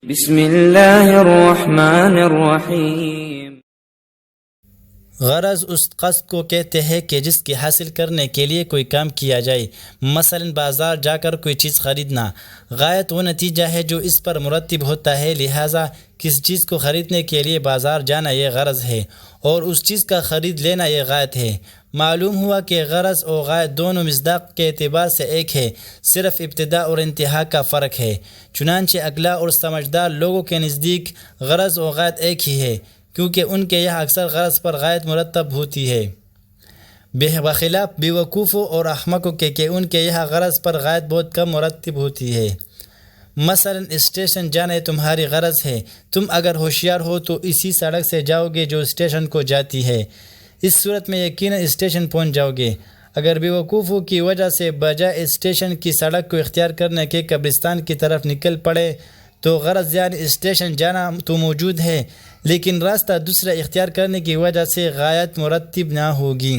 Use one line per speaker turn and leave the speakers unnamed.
بسم اللہ الرحمن الرحیم۔
غرض اس قصد کو کہتے ہیں کہ جس کی حاصل کرنے کے لیے کوئی کام کیا جائے، مثلا بازار جا کر کوئی چیز خریدنا۔ غایت وہ نتیجہ ہے جو اس پر مرتب ہوتا ہے، لہٰذا کسی چیز کو خریدنے کے لیے بازار جانا یہ غرض ہے، اور اس چیز کا خرید لینا یہ غایت ہے۔ معلوم ہوا کہ غرض اور غایت دونوں مصداق کے اعتبار سے ایک ہے، صرف ابتدا اور انتہا کا فرق ہے۔ چنانچہ عقلا اور سمجھدار لوگوں کے نزدیک غرض اور غایت ایک ہی ہے، کیونکہ ان کے یہاں اکثر غرض پر غایت مرتب ہوتی ہے، بخلاف بیوقوفوں اور احمقوں کے کہ ان کے یہاں غرض پر غایت بہت کم مرتب ہوتی ہے۔ مثلا اسٹیشن جانا تمہاری غرض ہے، تم اگر ہوشیار ہو تو اسی سڑک سے جاؤ گے جو اسٹیشن کو جاتی ہے، اس صورت میں یقیناً اسٹیشن پہنچ جاؤ گے۔ اگر بیوقوفوں کی وجہ سے بجائے اسٹیشن کی سڑک کو اختیار کرنے کے قبرستان کی طرف نکل پڑے تو غرض یعنی اسٹیشن جانا تو موجود ہے، لیکن راستہ دوسرا اختیار کرنے کی وجہ سے غایت مرتب نہ ہوگی۔